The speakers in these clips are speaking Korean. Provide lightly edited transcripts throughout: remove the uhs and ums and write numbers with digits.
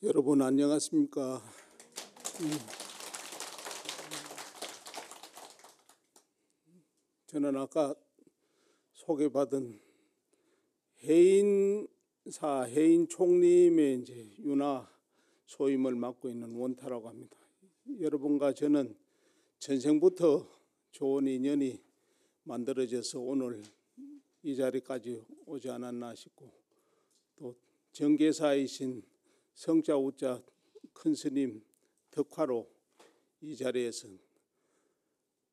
여러분 안녕하십니까? 저는 아까 소개받은 해인사 해인 총림의 이제 윤화 소임을 맡고 있는 원타라고 합니다. 여러분과 저는 전생부터 좋은 인연이 만들어져서 오늘 이 자리까지 오지 않았나 싶고, 또 정계사이신 성자 우자 큰 스님 덕화로 이 자리에서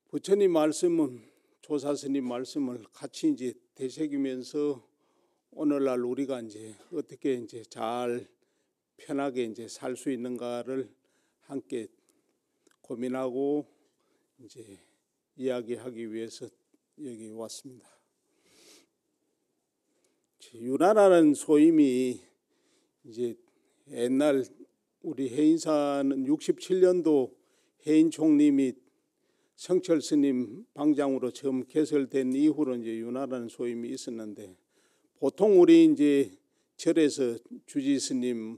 부처님 말씀은 조사 스님 말씀을 같이 이제 되새기면서 오늘날 우리가 이제 어떻게 이제 잘 편하게 이제 살 수 있는가를 함께 고민하고 이제 이야기하기 위해서 여기 왔습니다. 윤화라는 소임이 이제 옛날 우리 해인사는 67년도 해인 총림이 성철 스님 방장으로 처음 개설된 이후로 이제 윤화라는 소임이 있었는데, 보통 우리 이제 절에서 주지 스님,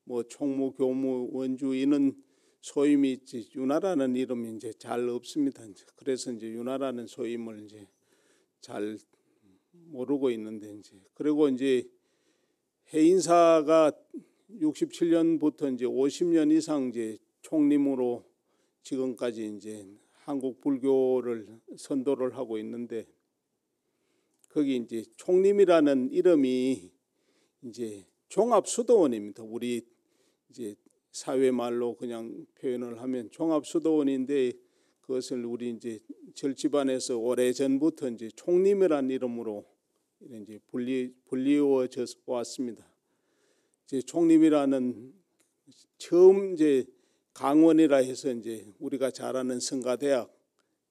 뭐 총무, 교무, 원주 이런 소임이 있지 윤화라는 이름이 이제 잘 없습니다. 그래서 이제 윤화라는 소임을 이제 잘 모르고 있는데, 이제 그리고 이제 해인사가 67년부터 이제 50년 이상 이제 총림으로 지금까지 이제 한국 불교를 선도를 하고 있는데, 거기 이제 총림이라는 이름이 이제 종합수도원입니다. 우리 이제 사회 말로 그냥 표현을 하면 종합수도원인데, 그것을 우리 이제 절집안에서 오래 전부터 이제 총림이라는 이름으로 이제 불리워져 왔습니다. 이제 총림이라는 처음 이제 강원이라 해서 이제 우리가 잘 아는 성가대학,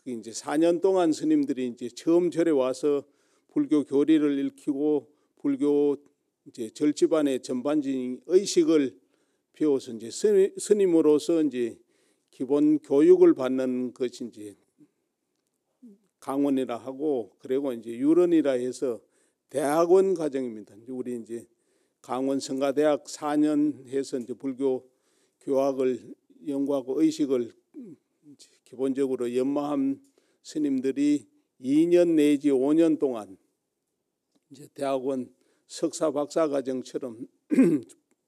그 이제 4년 동안 스님들이 이제 처음 절에 와서 불교 교리를 읽히고 불교 이제 절집안의 전반적인 의식을 배워서 이제 스님으로서 이제 기본 교육을 받는 것이 이제 강원이라 하고, 그리고 이제 유런이라 해서 대학원 과정입니다. 우리 이제 강원 성가대학 4년 해서 이제 불교 교학을 연구하고 의식을 기본적으로 연마한 스님들이 2년 내지 5년 동안 이제 대학원 석사 박사 과정처럼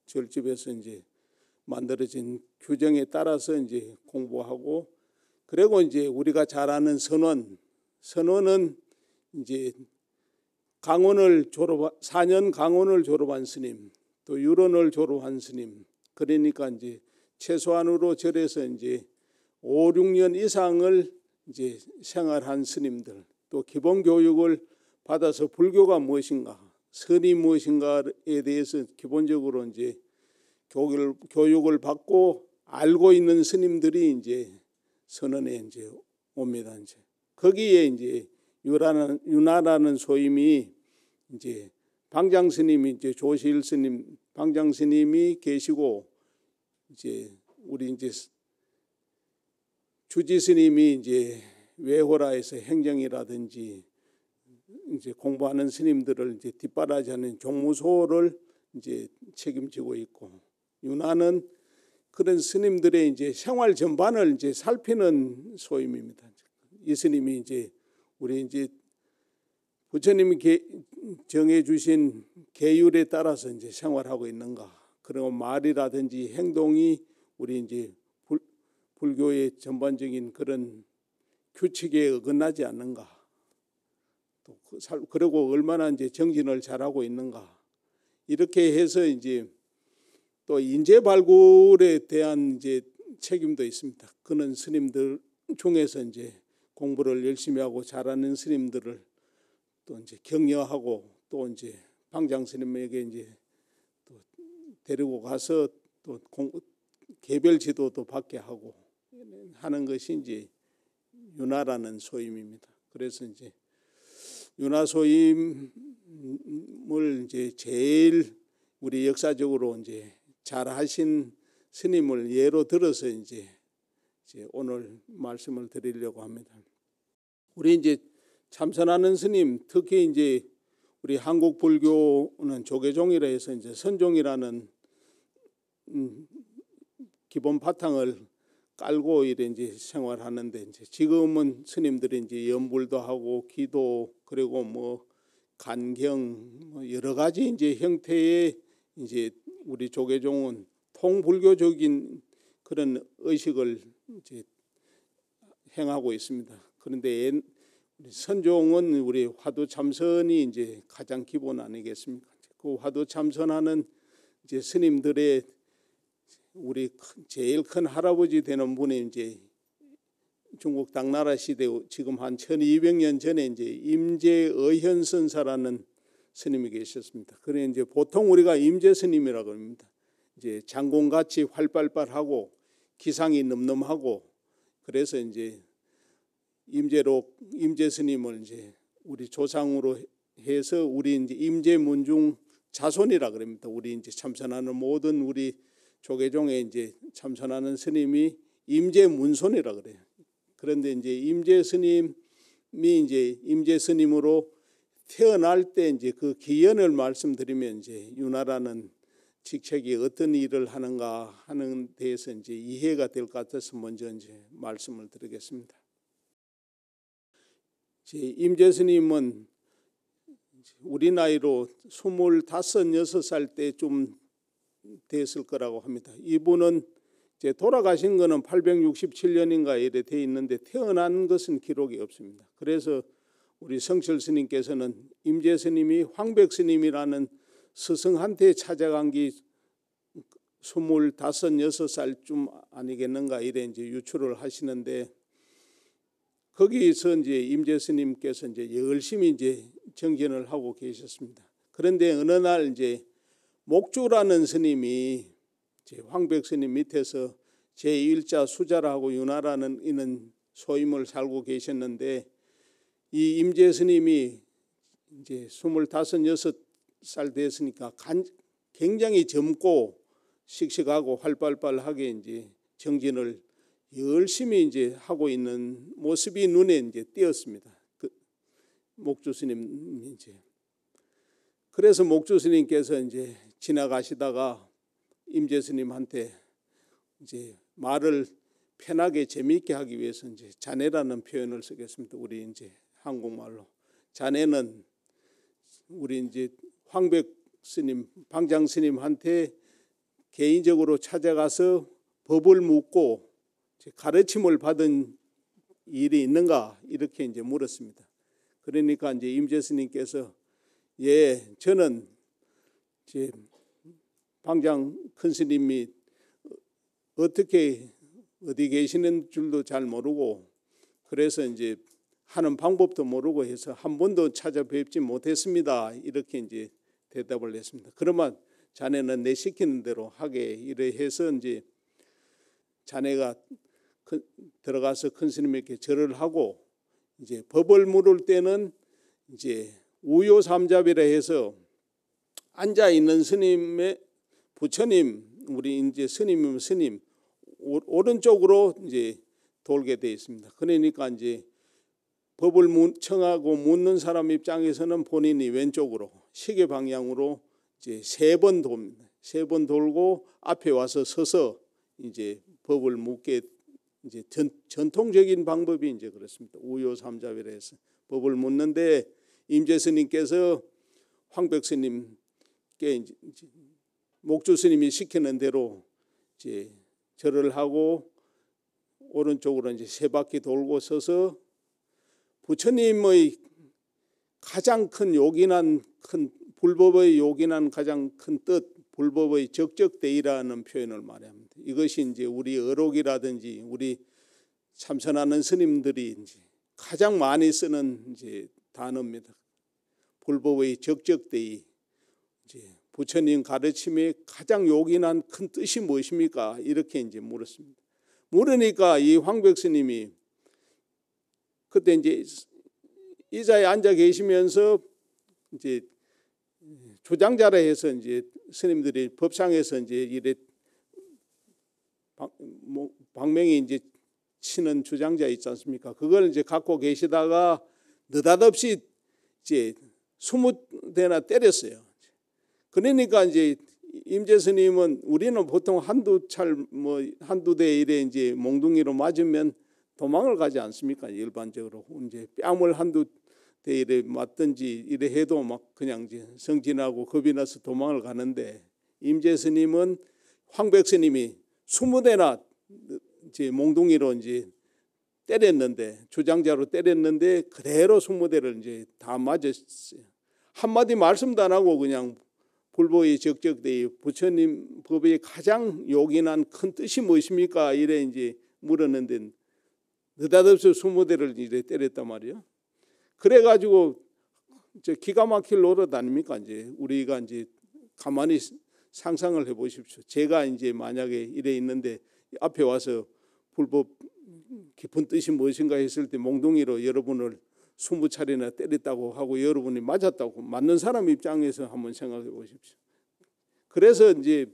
절집에서 이제 만들어진 규정에 따라서 이제 공부하고, 그리고 이제 우리가 잘 아는 선원은 이제 강원을 4년 강원을 졸업한 스님, 또 유런을 졸업한 스님, 그러니까 이제 최소한으로 절에서 이제 5, 6년 이상을 이제 생활한 스님들, 또 기본 교육을 받아서 불교가 무엇인가, 선이 무엇인가에 대해서 기본적으로 이제 교육을 받고 알고 있는 스님들이 이제 선원에 이제 옵니다. 이제 거기에 이제 윤화라는 소임이 이제 방장 스님이 이제 조실 스님 방장 스님이 계시고, 이제 우리 이제 주지 스님이 이제 외호라에서 행정이라든지 이제 공부하는 스님들을 이제 뒷바라지하는 종무소를 이제 책임지고 있고, 윤화는 그런 스님들의 이제 생활 전반을 이제 살피는 소임입니다. 이 스님이 이제 우리 이제 부처님이 정해 주신 계율에 따라서 이제 생활하고 있는가, 그리고 말이라든지 행동이 우리 이제 불교의 전반적인 그런 규칙에 어긋나지 않는가, 또 그리고 얼마나 이제 정진을 잘하고 있는가, 이렇게 해서 이제 또 인재 발굴에 대한 이제 책임도 있습니다. 그는 스님들 중에서 이제 공부를 열심히 하고 잘하는 스님들을 또 이제 격려하고, 또 이제 방장 스님에게 이제 또 데리고 가서 또 개별 지도도 받게 하고 하는 것이 이제 윤화라는 소임입니다. 그래서 이제 윤화 소임을 이제 제일 우리 역사적으로 이제 잘하신 스님을 예로 들어서 이제 오늘 말씀을 드리려고 합니다. 우리 이제 참선하는 스님, 특히 이제 우리 한국 불교는 조계종이라 해서 이제 선종이라는 기본 바탕을 깔고 이래 이제 생활하는데, 이제 지금은 스님들이 이제 연불도 하고 기도, 그리고 뭐 간경, 뭐 여러 가지 이제 형태의 이제 우리 조계종은 통불교적인 그런 의식을 이제 행하고 있습니다. 그런데 우리 선종은 우리 화두참선이 이제 가장 기본 아니겠습니까? 그 화두참선하는 이제 스님들의 우리 제일 큰 할아버지 되는 분이 이제 중국 당나라 시대 지금 한 1200년 전에 이제 임재의현선사라는 스님이 계셨습니다. 그래 이제 보통 우리가 임재 스님이라고 합니다. 이제 장공같이 활발하고 기상이 늠름하고, 그래서 이제 임재 스님을 이제 우리 조상으로 해서 우리 이제 임재문중 자손이라 그럽니다. 우리 이제 참선하는 모든 우리 조계종에 이제 참선하는 스님이 임재문손이라 그래요. 그런데 이제 임재 스님이 이제 임재 스님으로 태어날 때 이제 그 기연을 말씀드리면, 이제 유나라는 직책이 어떤 일을 하는가 하는 데에서 이제 이해가 될 것 같아서 먼저 이제 말씀을 드리겠습니다. 임재 스님은 우리 나이로 25, 26살 때 좀 됐을 거라고 합니다. 이분은 이제 돌아가신 거는 867년인가 이래 돼 있는데 태어난 것은 기록이 없습니다. 그래서 우리 성철 스님께서는 임재 스님이 황백 스님이라는 스승한테 찾아간 게 25, 6살쯤 아니겠는가 이래 이제 유추를 하시는데, 거기서 이제 임재 스님께서 이제 열심히 이제 정진을 하고 계셨습니다. 그런데 어느 날 이제 목주라는 스님이 이제 황백 스님 밑에서 제1자 수자라고 유나라는 이는 소임을 살고 계셨는데, 이 임재 스님이 이제 25, 6살 됐으니까 굉장히 젊고 씩씩하고 활발하게 이제 정진을 열심히 이제 하고 있는 모습이 눈에 이제 띄었습니다. 그 목주 스님 이제. 그래서 목주 스님께서 이제 지나가시다가 임재 스님한테 이제 말을 편하게 재미있게 하기 위해서 이제 자네라는 표현을 쓰겠습니다. 우리 이제 한국말로 자네는 우리 이제 황백 스님, 방장 스님한테 개인적으로 찾아가서 법을 묻고 가르침을 받은 일이 있는가 이렇게 이제 물었습니다. 그러니까 이제 임재 스님께서 예, 저는 이제 방장 큰 스님이 어떻게 어디 계시는 줄도 잘 모르고, 그래서 이제 하는 방법도 모르고 해서 한 번도 찾아뵙지 못했습니다. 이렇게 이제 대답을 했습니다. 그러면 자네는 내 시키는 대로 하게 이래 해서 이제 자네가 들어가서 큰 스님에게 절을 하고, 이제 법을 물을 때는 이제 우요삼잡이라 해서 앉아 있는 스님의 부처님, 우리 이제 스님이면 스님 오른쪽으로 이제 돌게 돼 있습니다. 그러니까 이제 법을 청하고 묻는 사람 입장에서는 본인이 왼쪽으로 시계 방향으로 이제 3번 돕니다. 3번 돌고 앞에 와서 서서 이제 법을 묻게, 이제 전통적인 방법이 이제 그렇습니다. 우요삼잡이라 해서 법을 묻는데, 임재 스님께서 황백 스님께 이제 목주 스님이 시키는 대로 이제 절을 하고 오른쪽으로 이제 3바퀴 돌고 서서 부처님의 가장 큰 요긴한 큰 불법의 요긴한 가장 큰 뜻, 불법의 적적대의라는 표현을 말합니다. 이것이 이제 우리 어록이라든지 우리 참선하는 스님들이 이제 가장 많이 쓰는 이제 단어입니다. 불법의 적적대의, 이제 부처님 가르침의 가장 요긴한 큰 뜻이 무엇입니까? 이렇게 이제 물었습니다. 물으니까 이 황백 스님이 그때 이제 의자에 앉아 계시면서 이제 주장자라 해서 이제 스님들이 법상에서 이제 이래 방명이 이제 치는 주장자 있지 않습니까? 그걸 이제 갖고 계시다가 느닷없이 이제 20대나 때렸어요. 그러니까 이제 임재 스님은 우리는 보통 한두 대 이래 이제 몽둥이로 맞으면 도망을 가지 않습니까? 일반적으로 이제 뺨을 한두 대 이래 맞든지 이래 해도 막 그냥 이제 성진하고 겁이 나서 도망을 가는데, 임재 스님은 황백 스님이 20대나 이제 몽둥이로 이제 때렸는데, 주장자로 때렸는데 그대로 20대를 이제 다 맞았어요. 한마디 말씀도 안 하고 그냥 불법이 적적되이 부처님 법의 가장 요긴한 큰 뜻이 무엇입니까? 이래 이제 물었는데 느닷없이 20대를 이래 때렸단 말이에요. 그래가지고 기가 막힐 노릇 아닙니까? 이제 우리가 이제 가만히 상상을 해보십시오. 제가 이제 만약에 이래 있는데 앞에 와서 불법 깊은 뜻이 무엇인가 했을 때 몽둥이로 여러분을 20차례나 때렸다고 하고 여러분이 맞았다고, 맞는 사람 입장에서 한번 생각해 보십시오. 그래서 이제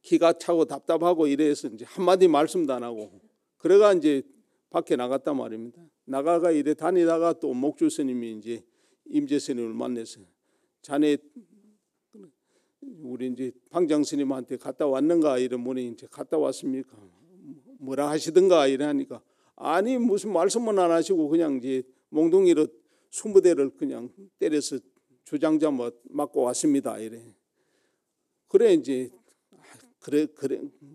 기가 차고 답답하고 이래서 이제 한마디 말씀도 안 하고 그래가 이제 밖에 나갔단 말입니다. 나가가 이래 다니다가 또 목주 스님이 이제 임재 스님을 만나서, 자네 우리 이제 방장 스님한테 갔다 왔는가 이런 분이 이제 갔다 왔습니까? 뭐라 하시든가 이래 하니까, 아니 무슨 말씀은 안 하시고 그냥 이제 몽둥이로 20대를 그냥 때려서 주장자 맞고 왔습니다 이래. 그래 이제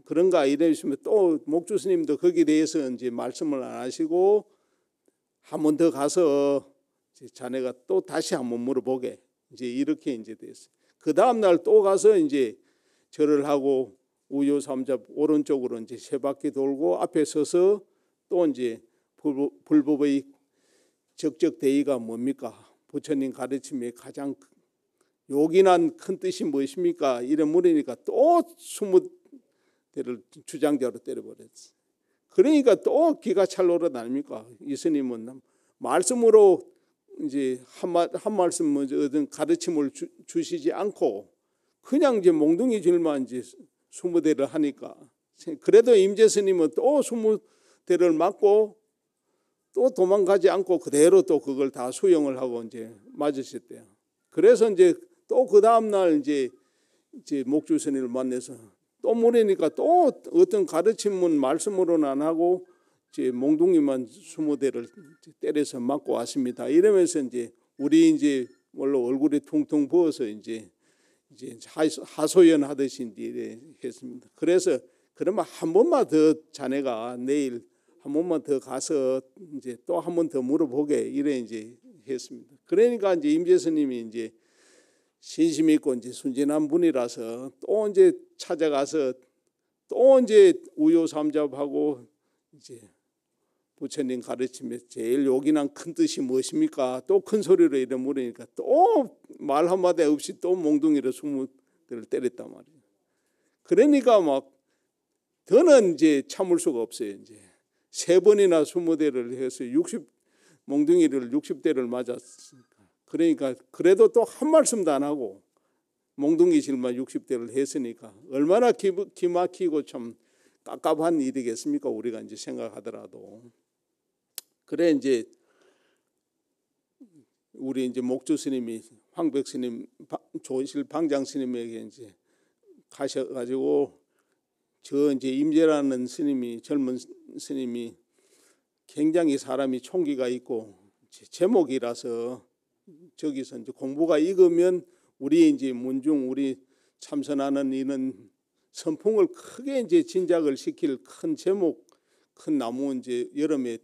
그런가 이러시면 또 목주 스님도 거기에 대해서 이제 말씀을 안 하시고 한 번 더 가서 이제 자네가 또 다시 한번 물어보게, 이제 이렇게 이제 됐어요. 그 다음 날 또 가서 이제 절을 하고 우요삼잡 오른쪽으로 이제 3바퀴 돌고 앞에 서서 또 이제 불법의 적적대의가 뭡니까? 부처님 가르침의 가장 요긴한 큰 뜻이 무엇입니까? 이래 물으니까 또 20대를 주장자로 때려버렸어요. 그러니까 또 기가 찰 노릇 아닙니까? 이 스님은 말씀으로 이제 한 말씀 어떤 가르침을 주시지 않고 그냥 이제 몽둥이 질만 이제 20대를 하니까, 그래도 임재 스님은 또 20대를 맞고 또 도망가지 않고 그대로 또 그걸 다 수용을 하고 이제 맞으셨대요. 그래서 이제 또 그 다음 날 이제 목주 스님을 만나서 또 물으니까 또 어떤 가르침은 말씀으로는 안 하고 이제 몽둥이만 20대를 때려서 맞고 왔습니다. 이러면서 이제 우리 이제 물론 얼굴이 퉁퉁 부어서 이제 하소연 하듯이 이래 했습니다. 그래서 그러면 한 번만 더 자네가 내일 한 번만 더 가서 이제 또 한 번 더 물어보게 이래 이제 했습니다. 그러니까 이제 임재 스님이 이제 신심 있고 이제 순진한 분이라서 또 이제 찾아가서 또 이제 우요삼잡하고 이제 부처님 가르침에 제일 요긴한 큰 뜻이 무엇입니까? 또 큰 소리로 이래 물으니까 또 말 한마디 없이 또 몽둥이로 20대를 때렸단 말이에요. 그러니까 막 더는 이제 참을 수가 없어요. 이제 3번이나 20대를 해서 몽둥이를 60대를 맞았으니까. 그러니까 그래도 또 한 말씀도 안 하고 몽둥이 질만 60대를 했으니까 얼마나 기막히고 참 깝깝한 일이겠습니까? 우리가 이제 생각하더라도. 그래 이제 우리 이제 목주 스님이 황백 스님 조실 방장 스님에게 이제 가셔가지고 저 이제 임재라는 스님이 젊은 스님이 굉장히 사람이 총기가 있고 제목이라서 저기서 이제 공부가 익으면 우리 이제 문중 우리 참선하는 이는 선풍을 크게 이제 진작을 시킬 큰 제목, 큰 나무 이제 여름에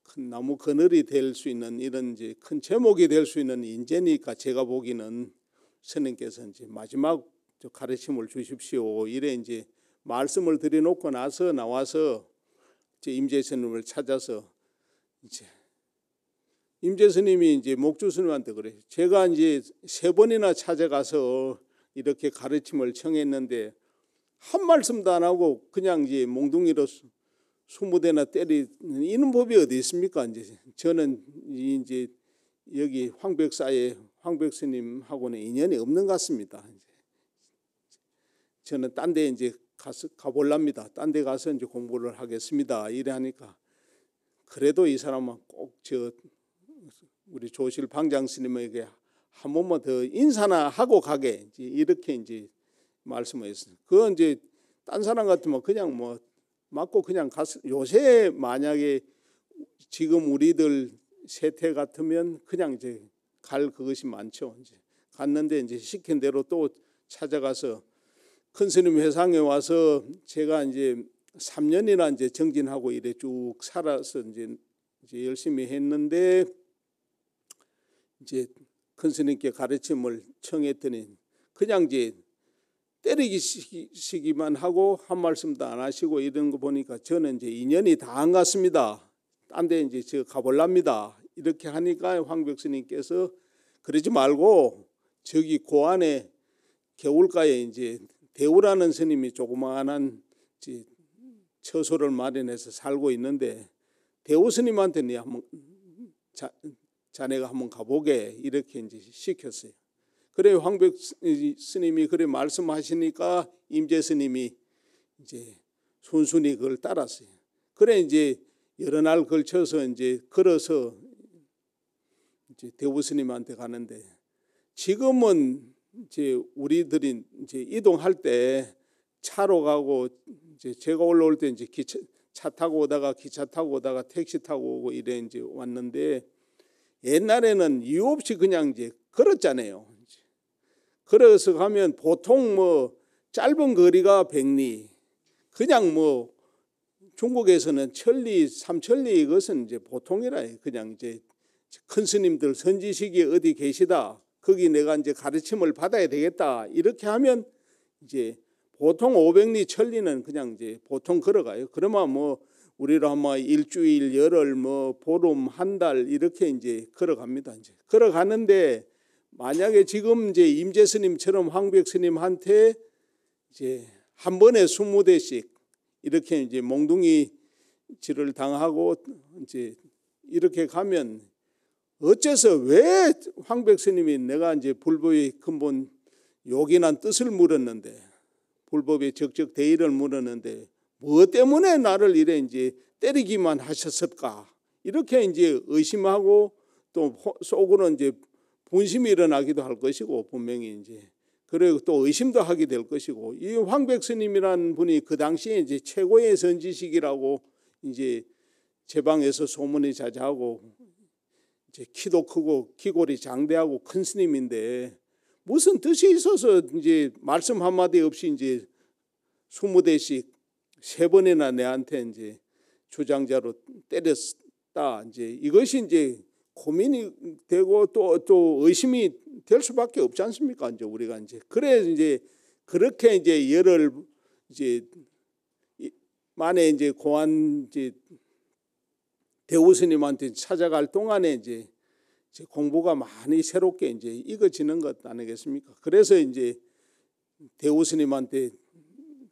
큰 나무 그늘이 될 수 있는 이런 이제 큰 제목이 될 수 있는 인재니까 제가 보기는 스님께서 이제 마지막 가르침을 주십시오. 이래 이제 말씀을 드려놓고 나서 나와서 이제 임재 스님을 찾아서 이제 임재 스님이 이제 목주 스님한테 그래요. 제가 이제 3번이나 찾아가서 이렇게 가르침을 청했는데 한 말씀도 안 하고 그냥 이제 몽둥이로 20대나 때리는 이런 법이 어디 있습니까? 이제 저는 이제 여기 황백사에 황백 스님하고는 인연이 없는 것 같습니다. 저는 딴 데 이제 가볼랍니다. 딴 데 가서 이제 공부를 하겠습니다. 이래 하니까 그래도 이 사람은 꼭 우리 조실 방장 스님에게 한 번만 더 인사나 하고 가게 이렇게 이제 말씀하셨어요. 그건 이제 딴 사람 같으면 그냥 뭐 맞고 그냥 갔어. 요새 만약에 지금 우리들 세태 같으면 그냥 이제 갈 그것이 많죠. 이제 갔는데 이제 시킨 대로 또 찾아가서 큰 스님 회상에 와서 제가 이제 3년이나 이제 정진하고 이래 쭉 살아서 이제 열심히 했는데 이제 큰 스님께 가르침을 청했더니 그냥 이제 때리시기만 하고 한 말씀도 안 하시고 이런 거 보니까 저는 이제 인연이 다 안 갔습니다. 딴 데 이제 저 가볼랍니다. 이렇게 하니까 황벽 스님께서 그러지 말고 저기 고안에 개울가에 이제 대우라는 스님이 조그마한 처소를 마련해서 살고 있는데 대우 스님한테 네 한번 자네가 한번 가보게 이렇게 이제 시켰어요. 그래 황벽 스님이 그래 말씀하시니까 임재 스님이 이제 순순히 그걸 따랐어요. 그래 이제 여러 날 걸쳐서 이제 걸어서 이제 대우 스님한테 가는데 지금은 이제 우리들이 이제 이동할 때 차로 가고 이제 제가 올라올 때 이제 차 타고 오다가 기차 타고 오다가 택시 타고 오고 이래 이제 왔는데 옛날에는 이유 없이 그냥 이제 걸었잖아요. 걸어서 가면 보통 뭐 짧은 거리가 100리, 그냥 뭐 중국에서는 천리, 3천리 이것은 이제 보통이라 그냥 이제 큰 스님들 선지식이 어디 계시다. 거기 내가 이제 가르침을 받아야 되겠다. 이렇게 하면 이제 보통 500리, 1000리는 그냥 이제 보통 걸어가요. 그러면 뭐 우리로 하면 일주일, 열흘, 뭐 보름, 한 달 이렇게 이제 걸어갑니다. 이제 걸어가는데 만약에 지금 이제 임재 스님처럼 황벽 스님한테 이제 한 번에 20대씩 이렇게 이제 몽둥이 질을 당하고 이제 이렇게 가면 어째서 왜 황벽 스님이 내가 이제 불법의 근본 요긴한 뜻을 물었는데 불법의 적적 대의를 물었는데 무엇 때문에 나를 이래 이제 때리기만 하셨을까 이렇게 이제 의심하고 또 속으로 이제 분심이 일어나기도 할 것이고 분명히 이제 그리고 또 의심도 하게 될 것이고 이 황벽 스님이라는 분이 그 당시에 이제 최고의 선지식이라고 이제 제 방에서 소문이 자자하고 이제 키도 크고 기골이 장대하고 큰 스님인데 무슨 뜻이 있어서 이제 말씀 한마디 없이 이제 20대씩 3번이나 내한테 이제 주장자로 때렸다. 이제 이것이 이제 고민이 되고 또 의심이 될 수밖에 없지 않습니까? 이제 우리가 이제 그래 이제 그렇게 이제 열흘 이제 만에 이제 고안 이제 대우 스님한테 찾아갈 동안에 이제 공부가 많이 새롭게 이제 익어지는 것 아니겠습니까? 그래서 이제 대우 스님한테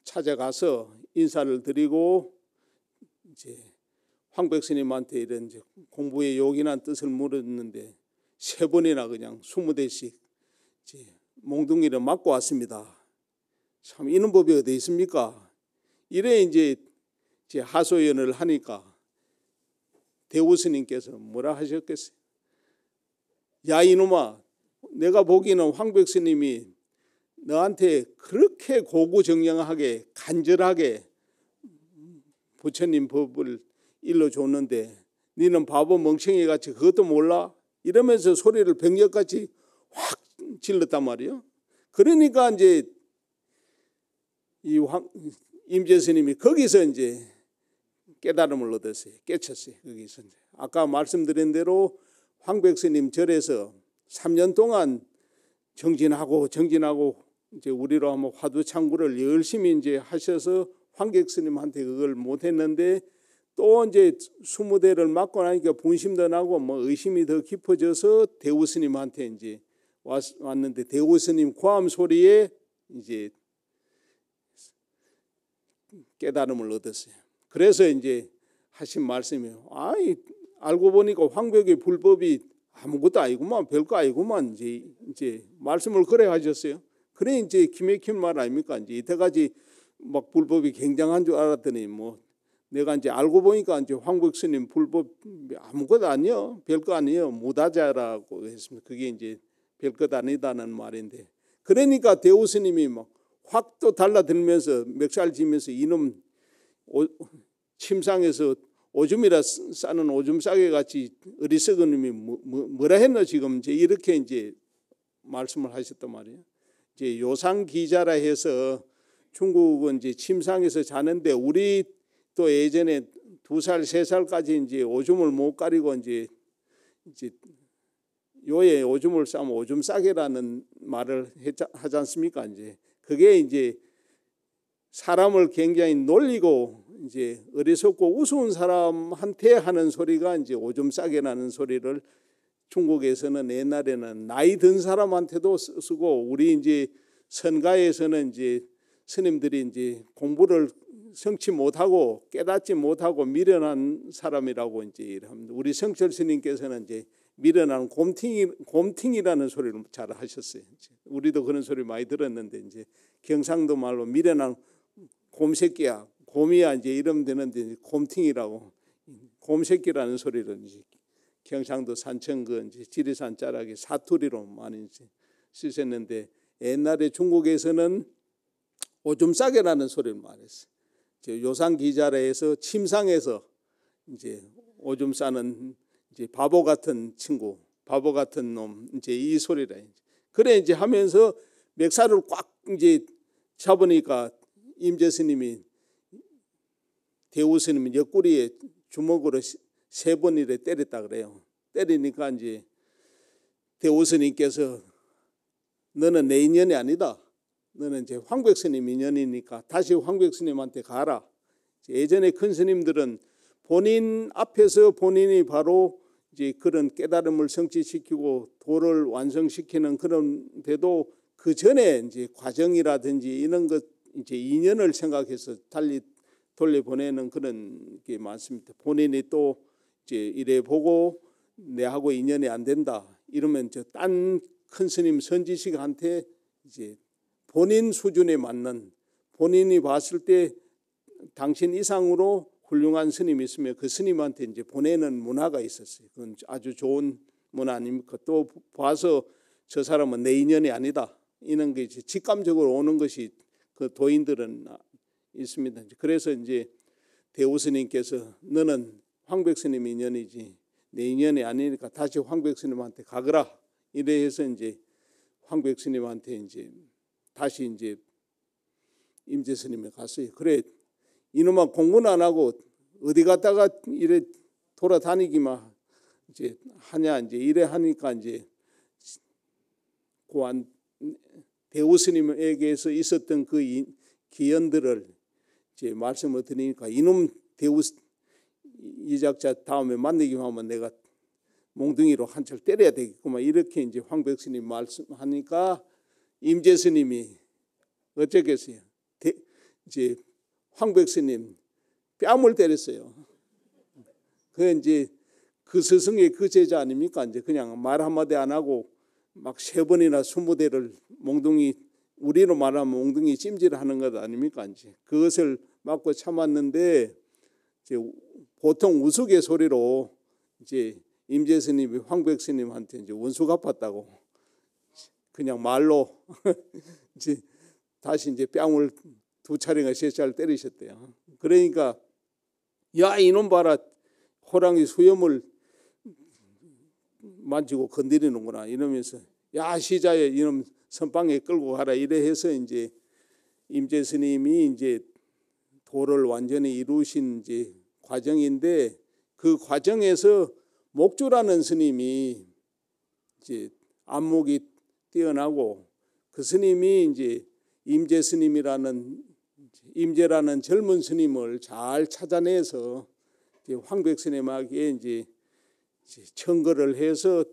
찾아가서 인사를 드리고 이제 황벽 스님한테 이런 이제 공부의 요긴한 뜻을 물었는데 3번이나 그냥 20대씩 이제 몽둥이를 맞고 왔습니다. 참 이런 법이 어디 있습니까? 이래 이제 하소연을 하니까 대우 스님께서 뭐라 하셨겠어요? 야 이놈아, 내가 보기에는 황벽 스님이 너한테 그렇게 고구정령하게 간절하게 부처님 법을 일러줬는데 너는 바보 멍청이같이 그것도 몰라? 이러면서 소리를 병력같이 확 질렀단 말이에요. 그러니까 이제 이 임재 스님이 거기서 이제 깨달음을 얻었어요. 깨쳤어요. 거기서 이제 아까 말씀드린 대로 황벽 스님 절에서 3년 동안 정진하고 이제 우리로 하면 화두창구를 열심히 이제 하셔서 황벽 스님한테 그걸 못했는데 또 이제 20대를 맞고 나니까 분심도 나고 뭐 의심이 더 깊어져서 대우 스님한테 이제 왔는데 대우 스님 고함 소리에 이제 깨달음을 얻었어요. 그래서 이제 하신 말씀이에요. 알고 보니까 황벽의 불법이 아무것도 아니구만, 별거 아니구만 이제 말씀을 그래 하셨어요. 그래 이제 기맥힌 말 아닙니까? 이제 이때까지 막 불법이 굉장한 줄 알았더니 뭐 내가 이제 알고 보니까 이제 황벽 스님 불법 아무것도 아니요, 별거 아니에요, 무다자라고 했습니다. 그게 이제 별것 아니다는 말인데 그러니까 대우 스님이 막 확 또 달라들면서 멱살 지면서 이놈 침상에서 오줌이라 싸는 오줌 싸개 같이 어리석은 놈이 뭐라 했노 지금 이제 이렇게 이제 말씀을 하셨단 말이에요. 이제 요상 기자라 해서 중국은 이제 침상에서 자는데 우리 또 예전에 2살, 3살까지 이제 오줌을 못 가리고 이제 요에 오줌을 싸면 오줌 싸개라는 말을 하지 않습니까? 이제 그게 이제 사람을 굉장히 놀리고 이제 어리석고 우스운 사람한테 하는 소리가 이제 오줌 싸개라는 소리를 중국에서는 옛날에는 나이 든 사람한테도 쓰고 우리 이제 선가에서는 이제 스님들이 이제 공부를 성취 못하고 깨닫지 못하고 미련한 사람이라고 이제 이랍니다. 우리 성철 스님께서는 이제 미련한 곰팅이라는 소리를 잘 하셨어요. 우리도 그런 소리 많이 들었는데 이제 경상도 말로 미련한 곰새끼야, 곰이야 이제 이러면 되는데 곰팅이라고 곰새끼라는 소리를 이제 경상도 산청 그 이제 지리산 자락에 사투리로 많이 쓰셨는데 옛날에 중국에서는 오줌 싸개라는 소리를 말했어요. 요상 기자라에서 침상에서 이제 오줌 싸는 이제 바보 같은 친구, 바보 같은 놈 이제 이 소리라. 그래 이제 하면서 멱살을 꽉 이제 잡으니까 임재 스님이 대우 스님이 옆구리에 주먹으로 3번 이래 때렸다 그래요. 때리니까 이제 대우 스님께서 너는 내 인연이 아니다. 너는 이제 황백 스님 인연이니까 다시 황백 스님한테 가라. 예전에 큰 스님들은 본인 앞에서 본인이 바로 이제 그런 깨달음을 성취시키고 도를 완성시키는 그런데도 그 전에 이제 과정이라든지 이런 것 이제 인연을 생각해서 달리 돌려보내는 그런 게 많습니다. 본인이 또 이제 이래 보고 내하고 인연이 안 된다 이러면 저 딴 큰 스님 선지식한테 이제 본인 수준에 맞는 본인이 봤을 때 당신 이상으로 훌륭한 스님이 있으면 그 스님한테 이제 보내는 문화가 있었어요. 그건 아주 좋은 문화 아닙니까? 또 봐서 저 사람은 내 인연이 아니다. 이런 게 이제 직감적으로 오는 것이 그 도인들은 있습니다. 그래서 이제 대우 스님께서 너는 황백 스님 인연이지 내 인연이 아니니까 다시 황백 스님한테 가거라. 이래 해서 이제 황백 스님한테 이제 다시 이제 임재 스님이 갔어요. 그래 이놈아 공부는 안 하고 어디 갔다가 이래 돌아다니기만 이제 하냐 이제 이래 하니까 이제 고안 대우 스님에게서 있었던 그 기연들을 이제 말씀을 드리니까 이놈 대우 이작자 다음에 만나기만 하면 내가 몽둥이로 한철 때려야 되겠구만 이렇게 이제 황백 스님 말씀하니까 임재 스님이 어쩌겠어요? 이제 황백 스님 뺨을 때렸어요. 그 이제 그 스승의 그 제자 아닙니까? 이제 그냥 말 한마디 안 하고 막 3번이나 20대를 몽둥이 우리로 말하면 몽둥이 찜질하는 것 아닙니까? 이제 그것을 맞고 참았는데 이제 보통 우스갯소리로 이제 임재 스님이 황백 스님한테 이제 원수 갚았다고 그냥 말로 이제 다시 이제 뺨을 2차례가 3차례 때리셨대요. 그러니까 야 이놈 봐라 호랑이 수염을 만지고 건드리는구나 이러면서 야 시자에 이놈 선방에 끌고 가라 이래 해서 이제 임재 스님이 이제 도를 완전히 이루신 이제 과정인데 그 과정에서 목주라는 스님이 이제 안목이 뛰어나고 그 스님이 이제 임재 스님이라는 임재라는 젊은 스님을 잘 찾아내서 이제 황백 스님에게 이제 청거를 해서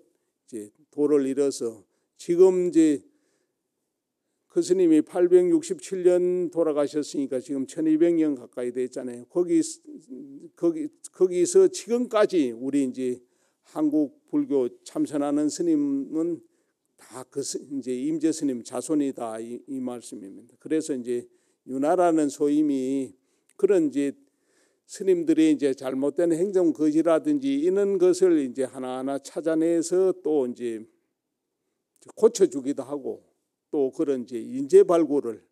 이제 도를 이뤄서 지금 이제 그 스님이 867년 돌아가셨으니까 지금 1200년 가까이 됐잖아요. 거기서 지금까지 우리 이제 한국 불교 참선하는 스님은 다 그 이제 임재 스님 자손이다 이 말씀입니다. 그래서 이제 윤화라는 소임이 그런 이제 스님들이 이제 잘못된 행정 거지라든지 이런 것을 이제 하나하나 찾아내서 또 이제 고쳐주기도 하고 또 그런 이제 인재 발굴을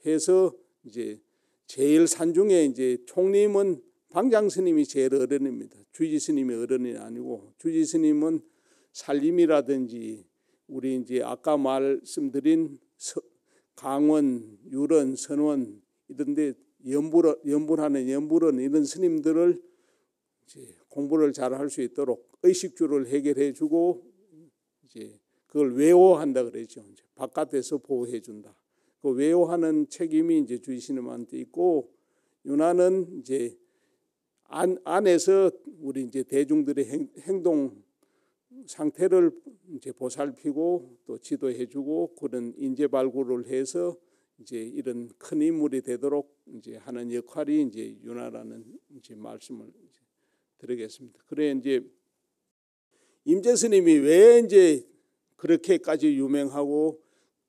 해서 이제 제일 산중에 이제 총림은 방장 스님이 제일 어른입니다. 주지 스님이 어른이 아니고, 주지 스님은 산림이라든지 우리 이제 아까 말씀드린 강원, 유런, 선원 이런데 연불하는 연불원 이런 스님들을 이제 공부를 잘 할 수 있도록 의식주를 해결해주고 이제 그걸 외워한다 그러죠. 이제 바깥에서 보호해준다. 그 외워하는 책임이 이제 주지스님한테 있고, 윤화는 이제 안에서 우리 이제 대중들의 행동 상태를 이제 보살피고 또 지도해주고 그런 인재 발굴을 해서 이제 이런 큰 인물이 되도록 이제 하는 역할이 이제 윤화라는 이제 말씀을 이제 드리겠습니다. 그래 이제 임재스님이 왜 이제 그렇게까지 유명하고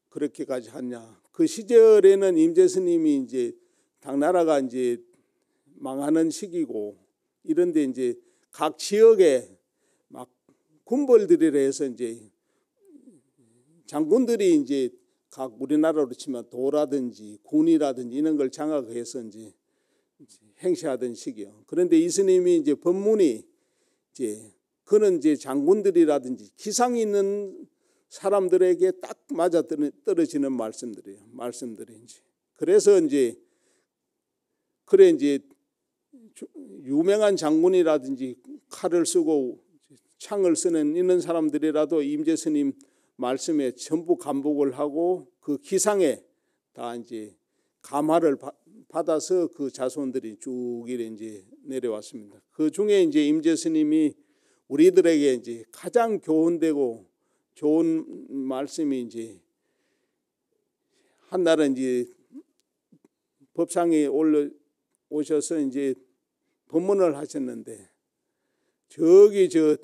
그렇게까지 하냐? 그 시절에는 임재스님이 이제 당나라가 이제 망하는 시기고 이런데 이제 각 지역에 막 군벌들이라 해서 이제 장군들이 이제 각 우리나라로 치면 도라든지 군이라든지 이런 걸 장악해서 이제 행시하던 시기요. 그런데 이 스님이 이제 법문이 이제 그는 이제 장군들이라든지 기상 있는 사람들에게 딱 맞아 떨어지는 말씀들이에요. 말씀들이 이제 그래서 이제 그래 이제 유명한 장군이라든지 칼을 쓰고 창을 쓰는 이런 사람들이라도 임재스님 말씀에 전부 감복을 하고 그 기상에 다 이제 감화를 받아서 그 자손들이 쭉 이제 내려왔습니다. 그 중에 이제 임재스님이 우리들에게 이제 가장 교훈되고 좋은 말씀이 이제 한날은 이제 법상에 올라오셔서 이제 법문을 하셨는데 저기 저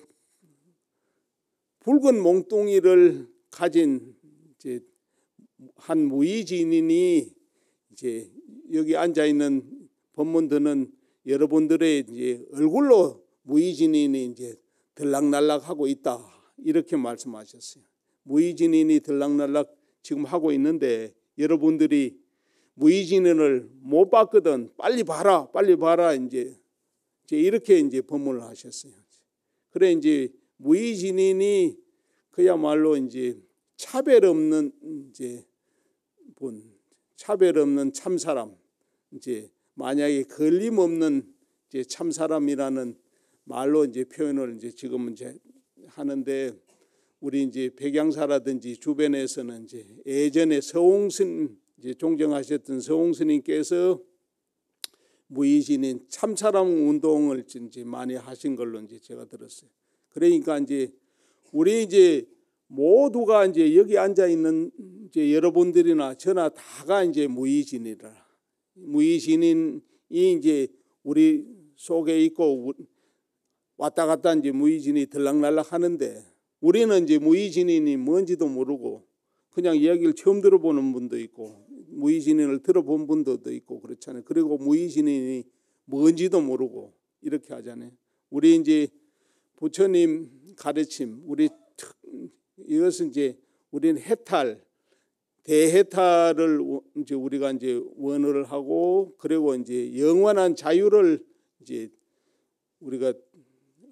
붉은 몽둥이를 가진 이제 한 무의진인이 이제 여기 앉아 있는 법문 듣는 여러분들의 이제 얼굴로 무의진인이 이제 들락날락하고 있다 이렇게 말씀하셨어요. 무의진인이 들락날락 지금 하고 있는데 여러분들이 무의진인을 못 봤거든. 빨리 봐라, 빨리 봐라 이제 이렇게 이제 법문을 하셨어요. 그래 이제 무의진인이 그야말로 이제 차별 없는 이제 차별 없는 참사람, 이제 만약에 걸림없는 이제 참사람이라는 말로 이제 표현을 이제 지금은 이제 하는데 우리 이제 백양사라든지 주변에서는 이제 예전에 서홍스님 이제 종정하셨던 서홍스님께서 무의진인 참사람 운동을 이제 많이 하신 걸로 이제 제가 들었어요. 그러니까 이제 우리 이제 모두가 이제 여기 앉아 있는 이제 여러분들이나 저나 다가 이제 무의진이라 무의진인이 이제 우리 속에 있고 왔다 갔다 이제 무의진이 들락날락 하는데 우리는 이제 무의진인이 뭔지도 모르고 그냥 이야기를 처음 들어보는 분도 있고 무의진인을 들어본 분도 있고 그렇잖아요. 그리고 무의진인이 뭔지도 모르고 이렇게 하잖아요. 우리 이제 부처님 가르침, 이것은 이제 우리는 해탈, 대해탈을 이제 우리가 이제 원어를 하고 그리고 이제 영원한 자유를 이제 우리가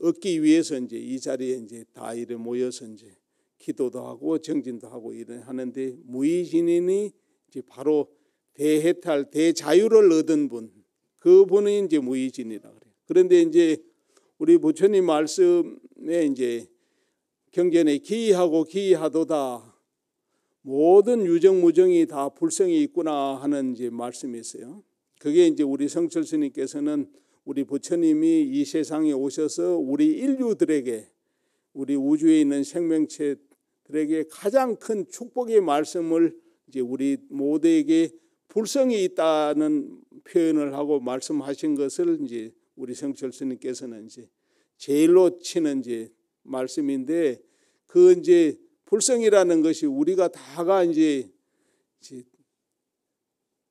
얻기 위해서 이제 이 자리에 이제 다 이래 모여서 이제 기도도 하고 정진도 하고 이래 하는데 무의진인이 이제 바로 대해탈, 대자유를 얻은 분, 그분이 이제 무의진이라 그래요. 그런데 이제 우리 부처님 말씀에 이제 경전에 기이하고 기이하도다 모든 유정무정이 다 불성이 있구나 하는 이제 말씀이 있어요. 그게 이제 우리 성철 스님께서는 우리 부처님이 이 세상에 오셔서 우리 인류들에게 우리 우주에 있는 생명체들에게 가장 큰 축복의 말씀을 이제 우리 모두에게 불성이 있다는 표현을 하고 말씀하신 것을 이제 우리 성철 스님께서는 이제 제일로 치는 이제 말씀인데 그 이제 불성이라는 것이 우리가 다가 이제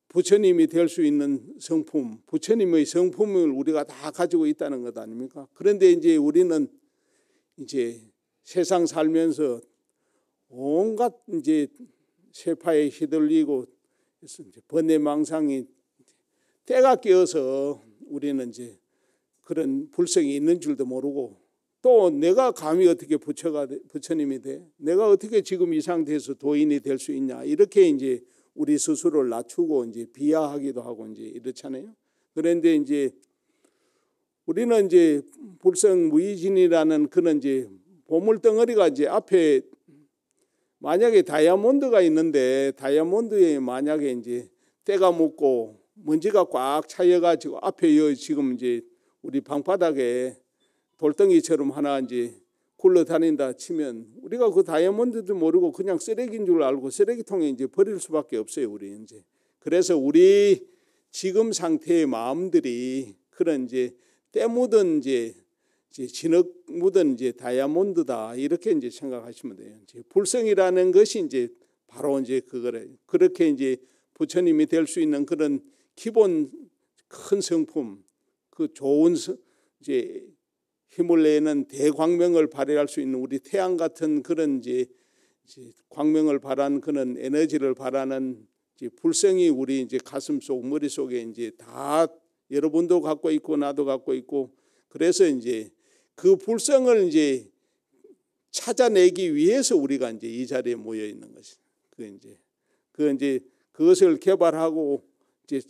부처님이 될 수 있는 성품, 부처님의 성품을 우리가 다 가지고 있다는 것 아닙니까? 그런데 이제 우리는 이제 세상 살면서 온갖 이제 세파에 휘둘리고 그래서 이제 번뇌망상이 때가 끼어서 우리는 이제 그런 불성이 있는 줄도 모르고 또 내가 감히 어떻게 부처님이 돼? 내가 어떻게 지금 이 상태에서 도인이 될 수 있냐? 이렇게 이제 우리 스스로를 낮추고 이제 비하하기도 하고 이제 이렇잖아요. 그런데 이제 우리는 이제 불성무의진이라는 그런 이제 보물 덩어리가 이제 앞에 만약에 다이아몬드가 있는데 다이아몬드에 만약에 이제 때가 묻고 먼지가 꽉 차여가지고 앞에 지금 이제 우리 방바닥에 돌덩이처럼 하나 이제 굴러다닌다 치면 우리가 그 다이아몬드도 모르고 그냥 쓰레기인 줄 알고 쓰레기통에 이제 버릴 수밖에 없어요. 우리 이제 그래서 우리 지금 상태의 마음들이 그런 이제 때 묻은 이제 진흙 묻은 이제 다이아몬드다 이렇게 이제 생각하시면 돼요. 이제 불성이라는 것이 이제 바로 이제 그거래. 그렇게 이제 부처님이 될 수 있는 그런 기본 큰 성품, 그 좋은 이제 힘을 내는 대광명을 발휘할 수 있는 우리 태양 같은 그런 이제 광명을 발한 그런 에너지를 발하는 이제 불성이 우리 이제 가슴 속 머릿 속에 이제 다 여러분도 갖고 있고 나도 갖고 있고 그래서 이제 그 불성을 이제 찾아내기 위해서 우리가 이제 이 자리에 모여 있는 것이 그것을 개발하고 이제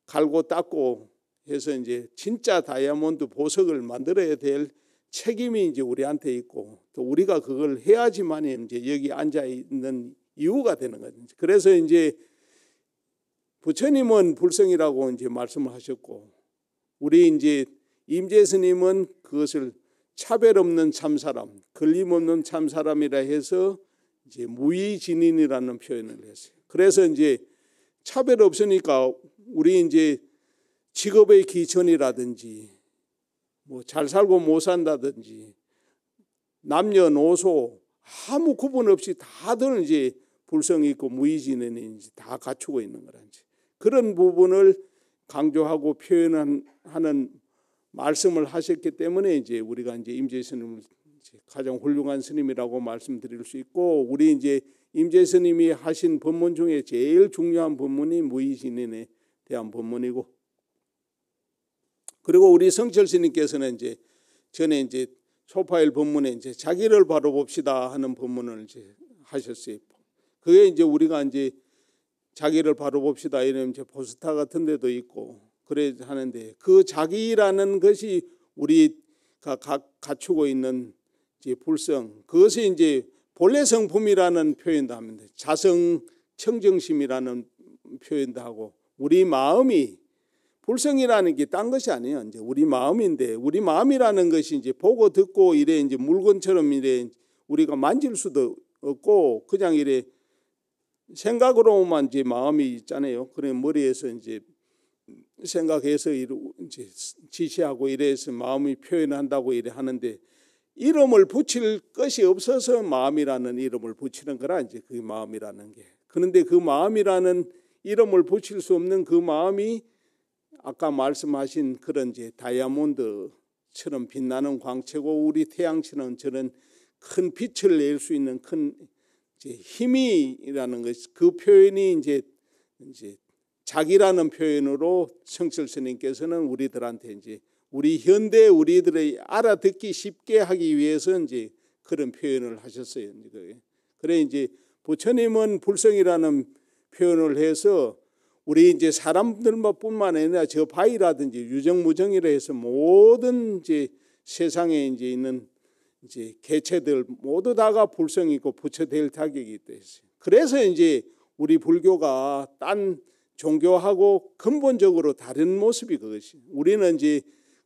갈고 닦고 해서 이제 진짜 다이아몬드 보석을 만들어야 될 책임이 이제 우리한테 있고 또 우리가 그걸 해야지만 이제 여기 앉아 있는 이유가 되는 거죠. 그래서 이제 부처님은 불성이라고 이제 말씀을 하셨고 우리 이제 임재 스님은 그것을 차별 없는 참사람, 걸림 없는 참사람이라 해서 이제 무의진인이라는 표현을 했어요. 그래서 이제 차별 없으니까 우리 이제 직업의 기천이라든지 뭐 잘 살고 못 산다든지 남녀노소 아무 구분 없이 다들 이제 불성이 있고 무의진인이 다 갖추고 있는 거란지 그런 부분을 강조하고 표현하는 말씀을 하셨기 때문에 이제 우리가 이제 임재 스님을 가장 훌륭한 스님이라고 말씀드릴 수 있고 우리 이제 임재 스님이 하신 법문 중에 제일 중요한 법문이 무의진인에 대한 법문이고 그리고 우리 성철 스님께서는 이제 전에 이제 초파일 법문에 이제 자기를 바로 봅시다 하는 법문을 이제 하셨어요. 그게 이제 우리가 이제 자기를 바로 봅시다 이런 이제 포스터 같은 데도 있고 그래 하는데 그 자기라는 것이 우리가 갖추고 있는 이제 불성 그것이 이제 본래 성품이라는 표현도 합니다. 자성 청정심이라는 표현도 하고 우리 마음이 불성이라는 게 딴 것이 아니에요. 이제 우리 마음인데 우리 마음이라는 것이 이제 보고 듣고 이래 이제 물건처럼 이래 우리가 만질 수도 없고 그냥 이래 생각으로만 이제 마음이 있잖아요. 그래 머리에서 이제 생각해서 이제 지시하고 이래서 마음이 표현한다고 이래 하는데 이름을 붙일 것이 없어서 마음이라는 이름을 붙이는 거라 이제 그 마음이라는 게. 그런데 그 마음이라는 이름을 붙일 수 없는 그 마음이 아까 말씀하신 그런 이제 다이아몬드처럼 빛나는 광채고 우리 태양처럼 저런 큰 빛을 낼 수 있는 큰 이제 힘이라는 것 그 표현이 이제 자기라는 표현으로 성철 스님께서는 우리들한테 이제 우리 현대 우리들의 알아듣기 쉽게 하기 위해서 이제 그런 표현을 하셨어요. 그래 이제 부처님은 불성이라는 표현을 해서 우리 이제 사람들뿐만 아니라 저 바위라든지 유정무정이라 해서 모든 이제 세상에 이제 있는 이제 개체들 모두 다가 불성이 있고 부처될 자격이 있다 했어요. 그래서 이제 우리 불교가 딴 종교하고 근본적으로 다른 모습이 그것이. 우리는 이제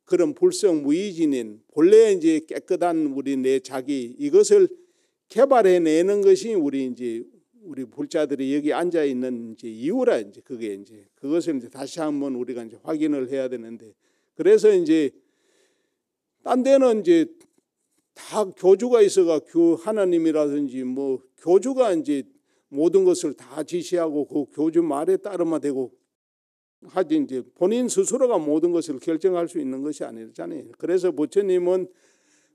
그런 불성 무의진인 본래 이제 깨끗한 우리 내 자기 이것을 개발해내는 것이 우리 불자들이 여기 앉아 있는 이제 이유라 이제 그게 이제 그것을 이제 다시 한번 우리가 이제 확인을 해야 되는데 그래서 이제 딴 데는 이제 다 교주가 있어가 하나님이라든지 뭐 교주가 이제 모든 것을 다 지시하고 그 교주 말에 따르면 되고 하지 이제 본인 스스로가 모든 것을 결정할 수 있는 것이 아니잖아요. 그래서 부처님은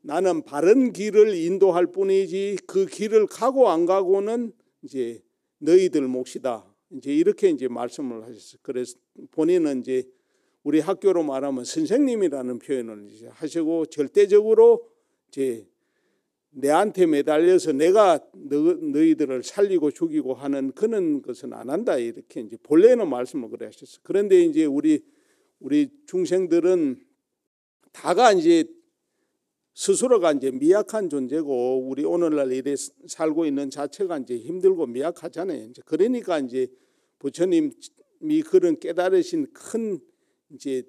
나는 바른 길을 인도할 뿐이지 그 길을 가고 안 가고는 이제 너희들 몫이다. 이제 이렇게 이제 말씀을 하셨어요. 그래서 본인은 이제 우리 학교로 말하면 선생님이라는 표현을 이제 하시고, 절대적으로 이제 내한테 매달려서 내가 너희들을 살리고 죽이고 하는 그런 것은 안 한다, 이렇게 이제 본래는 말씀을 그래 하셨어요. 그런데 이제 우리 중생들은 다가 이제 스스로가 이제 미약한 존재고, 우리 오늘날 이래 살고 있는 자체가 이제 힘들고 미약하잖아요. 이제 그러니까 이제 부처님이 그런 깨달으신 큰 이제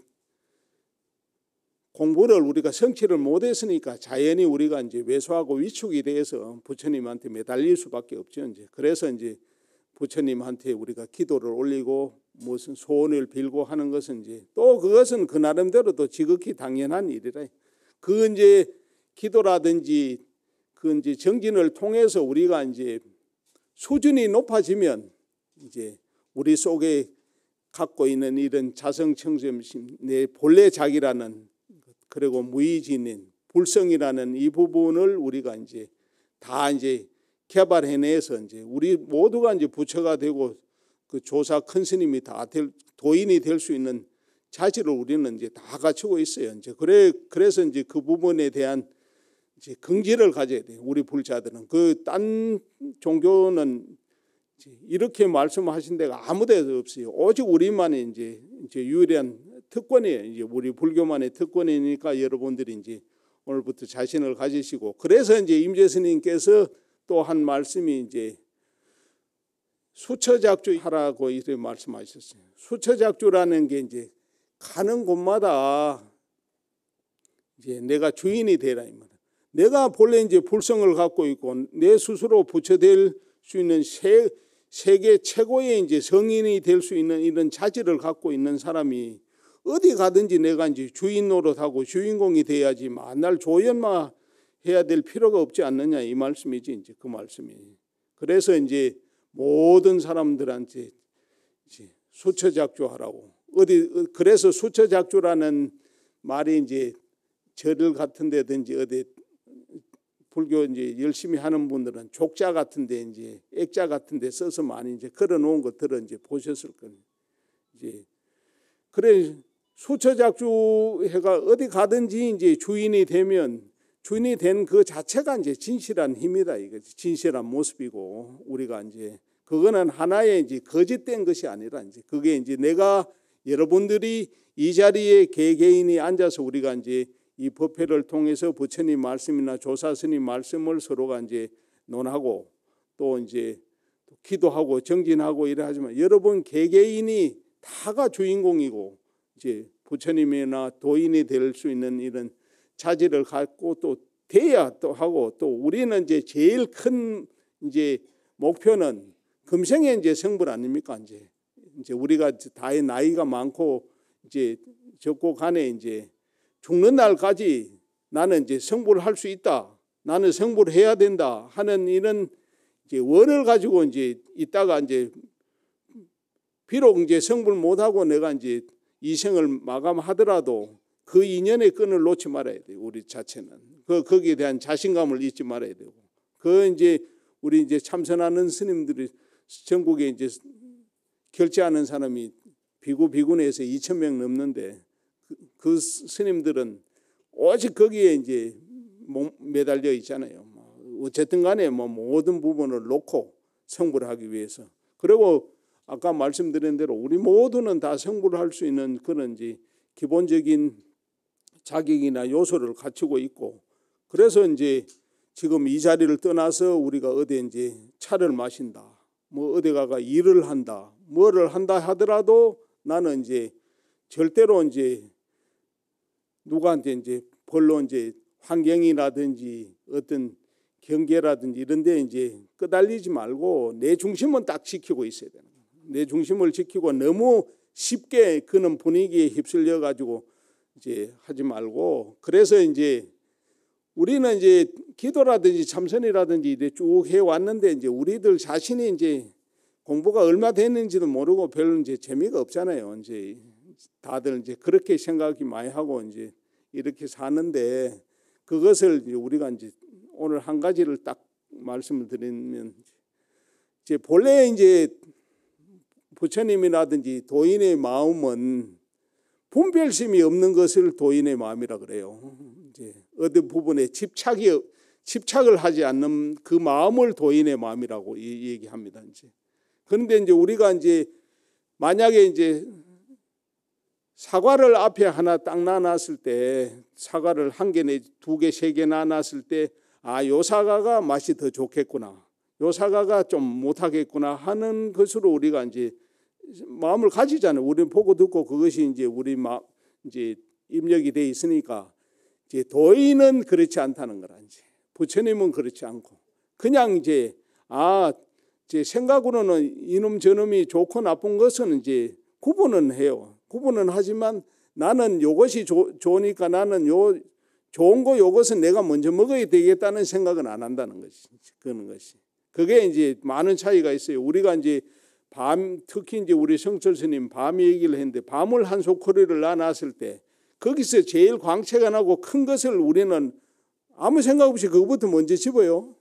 공부를 우리가 성취를 못했으니까 자연히 우리가 이제 왜소하고 위축이 돼서 부처님한테 매달릴 수밖에 없죠. 이제 그래서 이제 부처님한테 우리가 기도를 올리고 무슨 소원을 빌고 하는 것은 이제 또 그것은 그 나름대로 또 지극히 당연한 일이라. 그 이제 기도라든지 그 이제 정진을 통해서 우리가 이제 수준이 높아지면 이제 우리 속에 갖고 있는 이런 자성청정심, 내 본래 자기라는, 그리고 무의진인 불성이라는 이 부분을 우리가 이제 다 이제 개발해내서 이제 우리 모두가 이제 부처가 되고 그 조사 큰 스님이 다 도인이 될 수 있는 자질을 우리는 이제 다 갖추고 있어요. 이제 그래서 이제 그 부분에 대한 이제 긍지를 가져야 돼요. 우리 불자들은 그 딴 종교는 이렇게 말씀하신 데가 아무 데도 없어요. 오직 우리만의 이제 유일한 특권이에요. 이제 우리 불교만의 특권이니까 여러분들이 이제 오늘부터 자신을 가지시고, 그래서 이제 임재 스님께서 또 한 말씀이 이제 수처작주 하라고 이렇게 말씀하셨어요. 수처작주라는 게 이제 가는 곳마다 이제 내가 주인이 되라 이 말이야. 내가 본래 이제 불성을 갖고 있고 내 스스로 부처될 수 있는 세계 최고의 이제 성인이 될 수 있는 이런 자질을 갖고 있는 사람이 어디 가든지 내가 이제 주인 노릇하고 주인공이 돼야지 만날 조연마 해야 될 필요가 없지 않느냐, 이 말씀이지. 이제 그 말씀이. 그래서 이제 모든 사람들한테 이제 수처작주하라고. 그래서 수처작주라는 말이 이제 절을 같은 데든지 어디 불교 이제 열심히 하는 분들은 족자 같은데 이제 액자 같은데 써서 많이 이제 걸어놓은 것들은 이제 보셨을 거예요. 이제 그래 수처작주해가 어디 가든지 이제 주인이 되면 주인이 된 그 자체가 이제 진실한 힘이다, 이거 진실한 모습이고, 우리가 이제 그거는 하나의 이제 거짓된 것이 아니라 이제 그게 이제 내가 여러분들이 이 자리에 개개인이 앉아서 우리가 이제 이 법회를 통해서 부처님 말씀이나 조사스님 말씀을 서로가 이제 논하고 또 이제 기도하고 정진하고 이래 하지만 여러분 개개인이 다가 주인공이고 이제 부처님이나 도인이 될 수 있는 이런 자질을 갖고 또 돼야 또 하고, 또 우리는 이제 제일 큰 이제 목표는 금생에 이제 성불 아닙니까? 이제 우리가 다의 나이가 많고 이제 적고 간에 이제 죽는 날까지 나는 이제 성불할 수 있다, 나는 성불해야 된다 하는 이런 이제 원을 가지고 이제 있다가 이제 비록 이제 성불 못하고 내가 이제 이 생을 마감하더라도 그 인연의 끈을 놓지 말아야 돼요. 우리 자체는 거기에 대한 자신감을 잊지 말아야 되고, 그 이제 우리 이제 참선하는 스님들이 전국에 이제 결제하는 사람이 비구내에서 2,000명 넘는데 그 스님들은 오직 거기에 이제 매달려 있잖아요. 어쨌든 간에 뭐 모든 부분을 놓고 성불하기 위해서. 그리고 아까 말씀드린 대로 우리 모두는 다 성불할 수 있는 그런 이제 기본적인 자격이나 요소를 갖추고 있고, 그래서 이제 지금 이 자리를 떠나서 우리가 어디 이제 차를 마신다, 뭐 어디 가가 일을 한다, 뭐를 한다 하더라도 나는 이제 절대로 이제 누구한테 이제 별로 이제 환경이라든지 어떤 경계라든지 이런 데 이제 끄달리지 말고 내 중심은 딱 지키고 있어야 되는 거예요. 내 중심을 지키고 너무 쉽게 그런 분위기에 휩쓸려 가지고 이제 하지 말고, 그래서 이제 우리는 이제 기도라든지 참선이라든지 이제 쭉 해왔는데 이제 우리들 자신이 이제 공부가 얼마 됐는지도 모르고 별로 이제 재미가 없잖아요. 이제 다들 이제 그렇게 생각이 많이 하고 이제 이렇게 사는데, 그것을 이제 우리가 이제 오늘 한 가지를 딱 말씀을 드리면, 이제 본래 이제 부처님이라든지 도인의 마음은 분별심이 없는 것을 도인의 마음이라 그래요. 이제 어떤 부분에 집착을 하지 않는 그 마음을 도인의 마음이라고 얘기합니다. 이제 그런데 이제 우리가 이제 만약에 이제 사과를 앞에 하나 딱 놔놨을 때, 사과를 한 개, 두 개, 세 개 놔놨을 때, 아, 요 사과가 맛이 더 좋겠구나, 요 사과가 좀 못하겠구나 하는 것으로 우리가 이제 마음을 가지잖아요. 우리는 보고 듣고 그것이 이제 우리 이제 입력이 돼 있으니까. 이제 도인은 그렇지 않다는 거라. 이제 부처님은 그렇지 않고 그냥 이제 제 생각으로는 이놈 저놈이 좋고 나쁜 것은 이제 구분은 해요. 구분은 하지만 나는 요것이 좋으니까 나는 요 좋은 거 요것은 내가 먼저 먹어야 되겠다는 생각은 안 한다는 것이, 그런 것이. 그게 이제 많은 차이가 있어요. 우리가 이제 특히 이제 우리 성철 스님 밤 얘기를 했는데, 밤을 한 소쿠리를 놔놨을 때 거기서 제일 광채가 나고 큰 것을 우리는 아무 생각 없이 그거부터 먼저 집어요.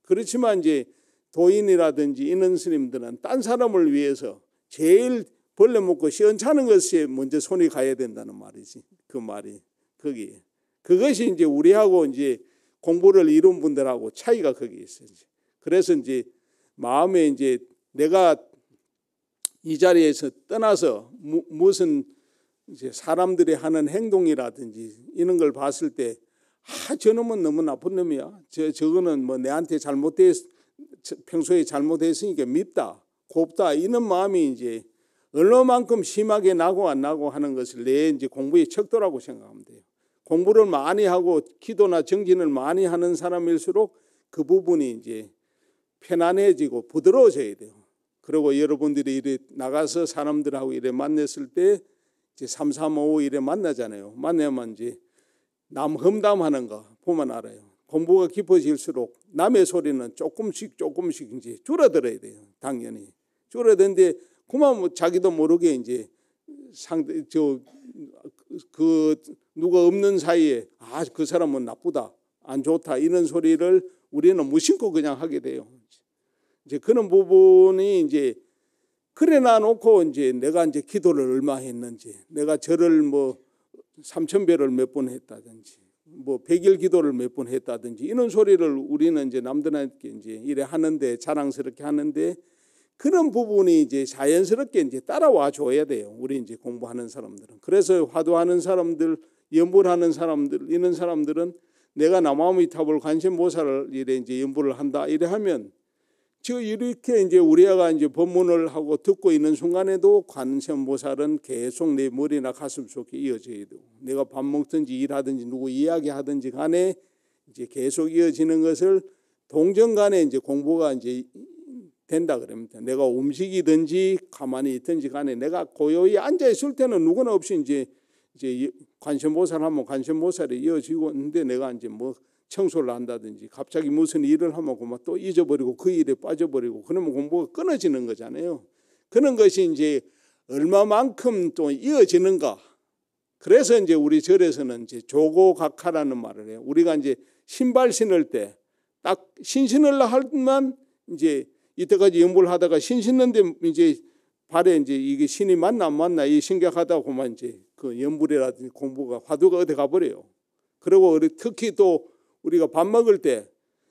그렇지만 이제 도인이라든지 이런 스님들은 딴 사람을 위해서 제일 벌레 먹고 시원찮은 것에 먼저 손이 가야 된다는 말이지. 그 말이 거기. 그것이 이제 우리하고 이제 공부를 이룬 분들하고 차이가 거기 있어요. 그래서 이제 마음에 이제 내가 이 자리에서 떠나서 무슨 이제 사람들이 하는 행동이라든지 이런 걸 봤을 때, 저놈은 너무 나쁜 놈이야. 저거는 뭐 내한테 평소에 잘못했으니까 밉다, 곱다, 이런 마음이 이제 얼마만큼 심하게 나고 안 나고 하는 것을 내 이제 공부의 척도라고 생각하면 돼요. 공부를 많이 하고 기도나 정진을 많이 하는 사람일수록 그 부분이 이제 편안해지고 부드러워져야 돼요. 그리고 여러분들이 이래 나가서 사람들하고 이래 만났을 때 이제 3, 3, 5 이래 만나잖아요. 만나면 이제 남 험담하는 거 보면 알아요. 공부가 깊어질수록 남의 소리는 조금씩 이제 줄어들어야 돼요. 당연히 줄어드는데 그만 뭐 자기도 모르게 이제 누가 없는 사이에 그 사람은 나쁘다, 안 좋다, 이런 소리를 우리는 무심코 그냥 하게 돼요. 이제 그런 부분이 이제 그래 놔놓고 이제 내가 이제 기도를 얼마 했는지, 내가 절을 뭐 3,000배를 몇 번 했다든지, 뭐 100일 기도를 몇 번 했다든지, 이런 소리를 우리는 이제 남들한테 이제 이래 하는데, 자랑스럽게 하는데, 그런 부분이 이제 자연스럽게 이제 따라와 줘야 돼요. 우리 이제 공부하는 사람들은. 그래서 화두하는 사람들, 연불하는 사람들, 이런 사람들은 내가 남아미 탑을 관세음보살을 이래 이제 연불을 한다 이래 하면, 이렇게 이제 우리가 이제 법문을 하고 듣고 있는 순간에도 관세음보살은 계속 내 머리나 가슴 속에 이어져야 돼요. 내가 밥 먹든지 일하든지 누구 이야기하든지 간에 이제 계속 이어지는 것을 동정간에 이제 공부가 이제 된다 그럽니다. 내가 움직이든지 가만히 있든지 간에 내가 고요히 앉아 있을 때는 누구나 없이 이제 관세음보살 하면 관세음보살이 이어지고 있는데, 내가 이제 뭐 청소를 한다든지 갑자기 무슨 일을 하면 그만 또 잊어버리고 그 일에 빠져버리고 그러면 공부가 끊어지는 거잖아요. 그런 것이 이제 얼마만큼 또 이어지는가. 그래서 이제 우리 절에서는 이제 조고각하라는 말을 해요. 우리가 이제 신발 신을 때 딱 신신을 하면 이제 이때까지 연불을 하다가 신 신는데 이제 발에 이제 이게 신이 맞나 안 맞나 이 생각하다고만 이제 그 연불이라든지 공부가 화두가 어디 가버려요. 그리고 특히 또 우리가 밥 먹을 때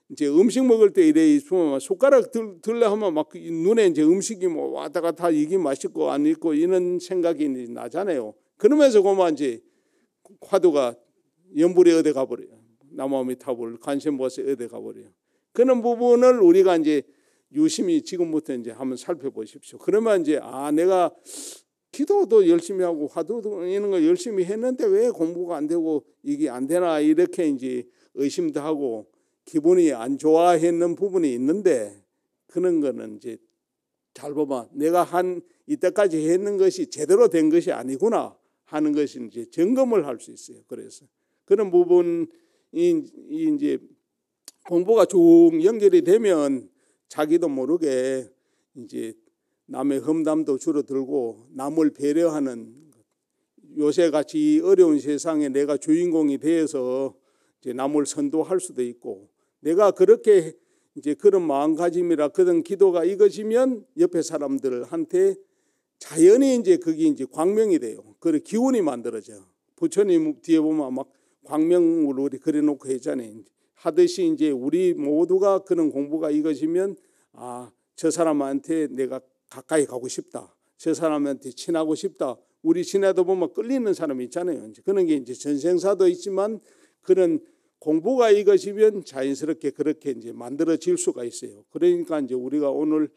이제 음식 먹을 때 이래 있으면 숟가락 들려 하면 막 눈에 이제 음식이 뭐 왔다 갔다 이게 맛있고 안 있고 이런 생각이 나잖아요. 그러면서 그만 이제 화두가 연불이 어디 가버려요. 남아미 탑을 관세음보살이 어디 가버려요. 그런 부분을 우리가 이제 유심히 지금부터 이제 한번 살펴보십시오. 그러면 이제 내가 기도도 열심히 하고 화두도 이런 거 열심히 했는데 왜 공부가 안 되고 이게 안 되나, 이렇게 이제 의심도 하고 기분이 안 좋아했는 부분이 있는데, 그런 거는 이제 잘 보면 내가 이때까지 했는 것이 제대로 된 것이 아니구나 하는 것이 이제 점검을 할 수 있어요. 그래서 그런 부분이 이제 공부가 쭉 연결이 되면 자기도 모르게 이제 남의 험담도 줄어들고 남을 배려하는, 요새 같이 어려운 세상에 내가 주인공이 되어서 이제 남을 선도할 수도 있고, 내가 그렇게 이제 그런 마음가짐이라 그런 기도가 익어지면 옆에 사람들한테 자연히 이제 그게 이제 광명이 돼요. 그 기운이 만들어져. 부처님 뒤에 보면 막 광명으로 우리 그려놓고 했잖아요. 하듯이 이제 우리 모두가 그런 공부가 익어지면 저 사람한테 내가 가까이 가고 싶다. 저 사람한테 친하고 싶다. 우리 지나다 보면 끌리는 사람이 있잖아요. 그런 게 이제 전생사도 있지만 그런 공부가 익어지면 자연스럽게 그렇게 이제 만들어질 수가 있어요. 그러니까 이제 우리가 오늘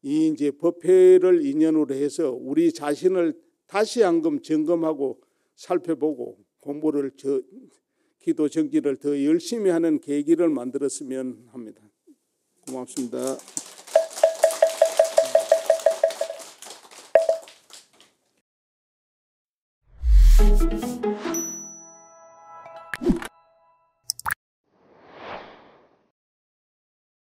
이 이제 법회를 인연으로 해서 우리 자신을 다시 한번 점검하고 살펴보고 공부를 기도 정기를 더 열심히 하는 계기를 만들었으면 합니다. 고맙습니다.